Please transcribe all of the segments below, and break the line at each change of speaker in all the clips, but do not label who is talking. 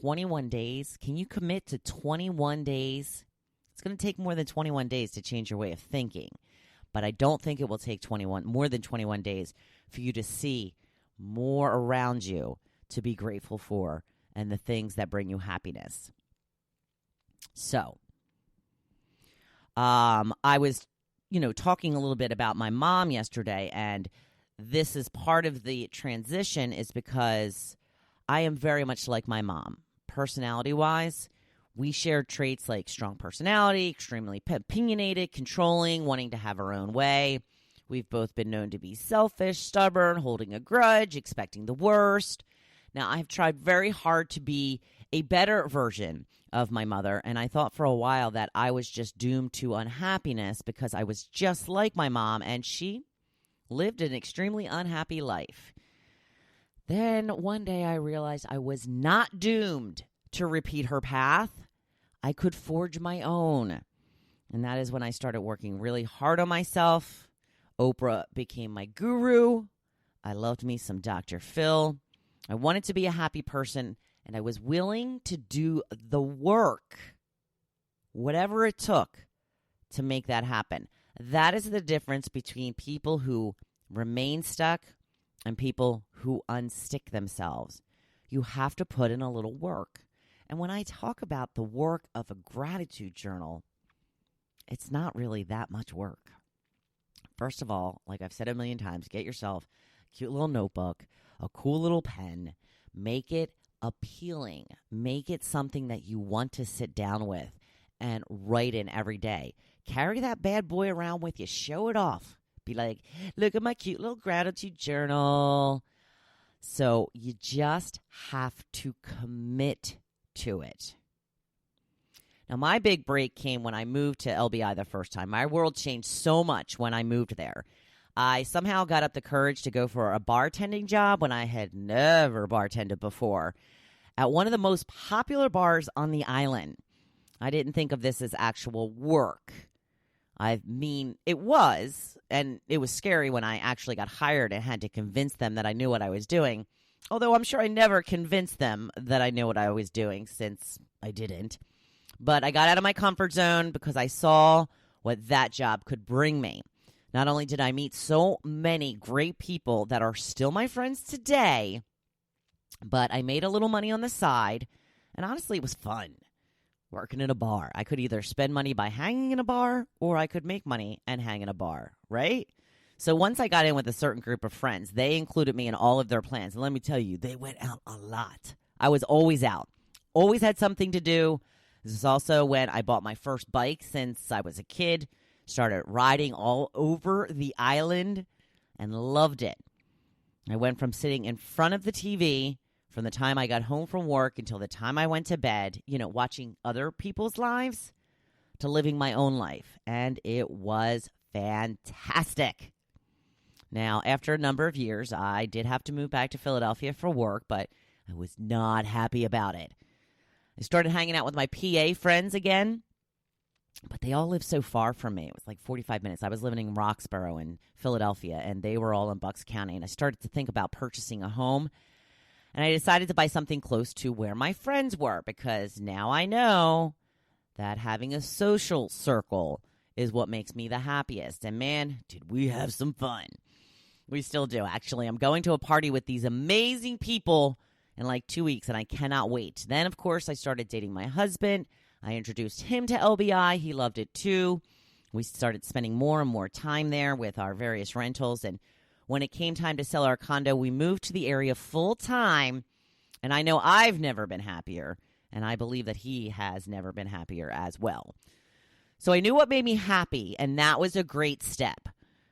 21 days. Can you commit to 21 days? It's going to take more than 21 days to change your way of thinking. But I don't think it will take more than 21 days for you to see more around you to be grateful for and the things that bring you happiness. So, I was, talking a little bit about my mom yesterday, and this is part of the transition is because I am very much like my mom. Personality-wise, we share traits like strong personality, extremely opinionated, controlling, wanting to have our own way. We've both been known to be selfish, stubborn, holding a grudge, expecting the worst. Now, I've tried very hard to be a better version of my mother, and I thought for a while that I was just doomed to unhappiness because I was just like my mom, and she lived an extremely unhappy life. Then one day I realized I was not doomed to repeat her path. I could forge my own. And that is when I started working really hard on myself. Oprah became my guru. I loved me some Dr. Phil. I wanted to be a happy person, and I was willing to do the work, whatever it took, to make that happen. That is the difference between people who remain stuck and people who unstick themselves. You have to put in a little work. And when I talk about the work of a gratitude journal, it's not really that much work. First of all, like I've said a million times, get yourself a cute little notebook, a cool little pen, make it appealing, make it something that you want to sit down with and write in every day. Carry that bad boy around with you, show it off. Be like, look at my cute little gratitude journal. So you just have to commit to it. Now, my big break came when I moved to LBI the first time. My world changed so much when I moved there. I somehow got up the courage to go for a bartending job when I had never bartended before at one of the most popular bars on the island. I didn't think of this as actual work. I mean, it was, and it was scary when I actually got hired and had to convince them that I knew what I was doing. Although I'm sure I never convinced them that I knew what I was doing since I didn't. But I got out of my comfort zone because I saw what that job could bring me. Not only did I meet so many great people that are still my friends today, but I made a little money on the side, and honestly, it was fun working in a bar. I could either spend money by hanging in a bar, or I could make money and hang in a bar, right? So once I got in with a certain group of friends, they included me in all of their plans. And let me tell you, they went out a lot. I was always out, always had something to do. This is also when I bought my first bike since I was a kid, started riding all over the island, and loved it. I went from sitting in front of the TV from the time I got home from work until the time I went to bed, watching other people's lives, to living my own life. And it was fantastic. Now, after a number of years, I did have to move back to Philadelphia for work, but I was not happy about it. I started hanging out with my PA friends again, but they all lived so far from me. It was like 45 minutes. I was living in Roxborough in Philadelphia, and they were all in Bucks County. And I started to think about purchasing a home, and I decided to buy something close to where my friends were, because now I know that having a social circle is what makes me the happiest. And man, did we have some fun. We still do, actually. I'm going to a party with these amazing people in like 2 weeks, and I cannot wait. Then, of course, I started dating my husband. I introduced him to LBI. He loved it, too. We started spending more and more time there with our various rentals. And when it came time to sell our condo, we moved to the area full-time. And I know I've never been happier, and I believe that he has never been happier as well. So I knew what made me happy, and that was a great step.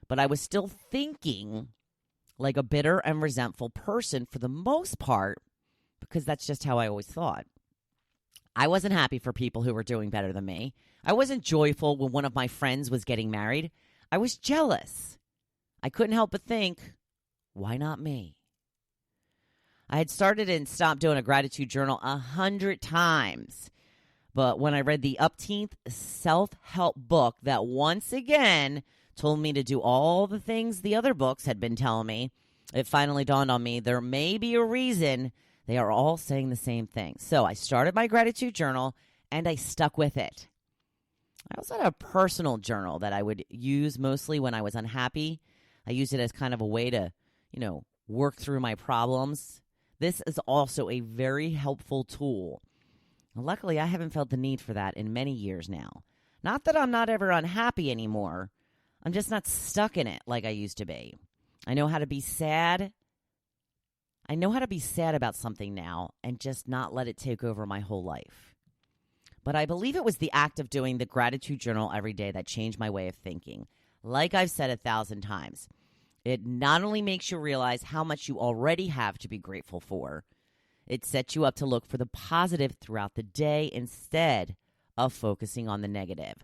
But I was still thinking like a bitter and resentful person for the most part, because that's just how I always thought. I wasn't happy for people who were doing better than me. I wasn't joyful when one of my friends was getting married. I was jealous. I couldn't help but think, why not me? I had started and stopped doing a gratitude journal 100 times. But when I read the Upteenth self-help book that once again told me to do all the things the other books had been telling me, it finally dawned on me there may be a reason They are all saying the same thing. So I started my gratitude journal, and I stuck with it. I also had a personal journal that I would use mostly when I was unhappy. I used it as kind of a way to, work through my problems. This is also a very helpful tool. Luckily, I haven't felt the need for that in many years now. Not that I'm not ever unhappy anymore. I'm just not stuck in it like I used to be. I know how to be sad. I know how to be sad about something now and just not let it take over my whole life. But I believe it was the act of doing the gratitude journal every day that changed my way of thinking. Like I've said 1,000 times, it not only makes you realize how much you already have to be grateful for, it sets you up to look for the positive throughout the day instead of focusing on the negative.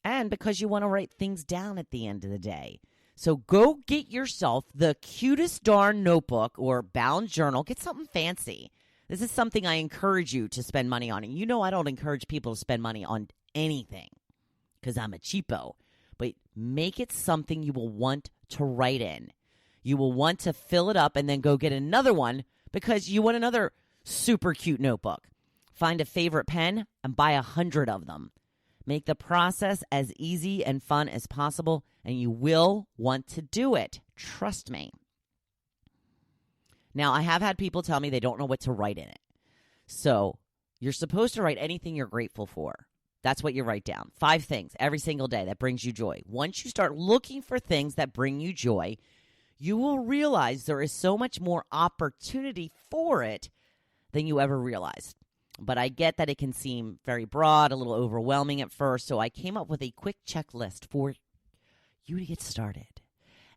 And because you want to write things down at the end of the day. So go get yourself the cutest darn notebook or bound journal. Get something fancy. This is something I encourage you to spend money on. And I don't encourage people to spend money on anything because I'm a cheapo. But make it something you will want to write in. You will want to fill it up and then go get another one because you want another super cute notebook. Find a favorite pen and buy 100 of them. Make the process as easy and fun as possible, and you will want to do it. Trust me. Now, I have had people tell me they don't know what to write in it. So you're supposed to write anything you're grateful for. That's what you write down. 5 things every single day that brings you joy. Once you start looking for things that bring you joy, you will realize there is so much more opportunity for it than you ever realized. But I get that it can seem very broad, a little overwhelming at first, so I came up with a quick checklist for you to get started.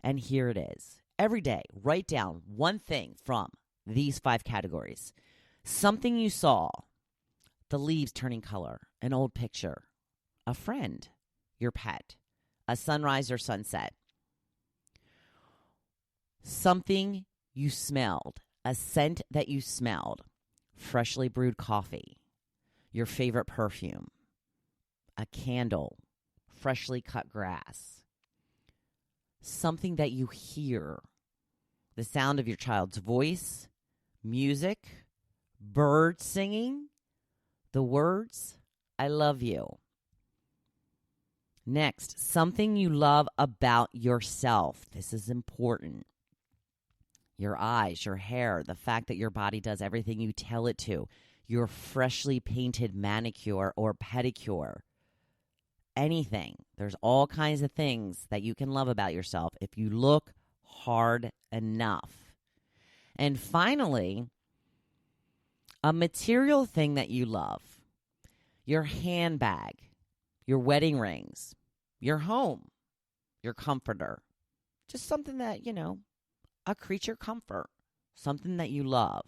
And here it is. Every day, write down one thing from these 5 categories. Something you saw, the leaves turning color, an old picture, a friend, your pet, a sunrise or sunset. Something you smelled, a scent that you smelled. Freshly brewed coffee, your favorite perfume, a candle, freshly cut grass, something that you hear, the sound of your child's voice, music, birds singing, the words, I love you. Next, something you love about yourself. This is important. Your eyes, your hair, the fact that your body does everything you tell it to, your freshly painted manicure or pedicure, anything. There's all kinds of things that you can love about yourself if you look hard enough. And finally, a material thing that you love, your handbag, your wedding rings, your home, your comforter, just something that, a creature comfort, something that you love.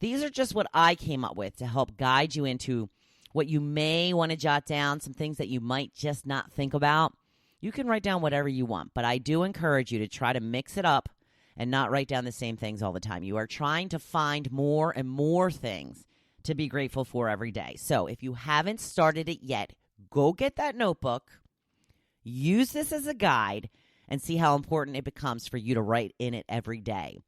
These are just what I came up with to help guide you into what you may want to jot down, some things that you might just not think about. You can write down whatever you want, but I do encourage you to try to mix it up and not write down the same things all the time. You are trying to find more and more things to be grateful for every day. So if you haven't started it yet, go get that notebook, use this as a guide, and see how important it becomes for you to write in it every day.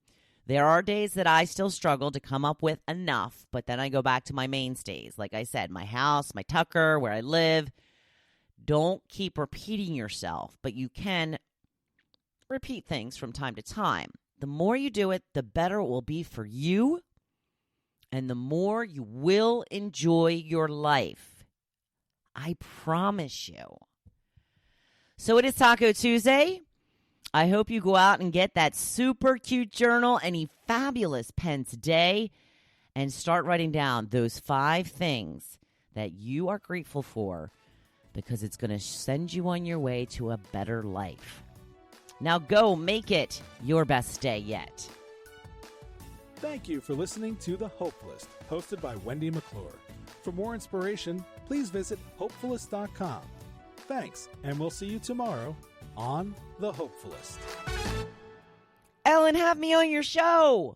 There are days that I still struggle to come up with enough, but then I go back to my mainstays. Like I said, my house, my Tucker, where I live. Don't keep repeating yourself, but you can repeat things from time to time. The more you do it, the better it will be for you, and the more you will enjoy your life. I promise you. So it is Taco Tuesday. I hope you go out and get that super cute journal and a fabulous pen today and start writing down those 5 things that you are grateful for because it's going to send you on your way to a better life. Now go make it your best day yet.
Thank you for listening to The Hopefulist, hosted by Wendy McClure. For more inspiration, please visit Hopefulist.com. Thanks, and we'll see you tomorrow on The Hopefulist.
Ellen, have me on your show.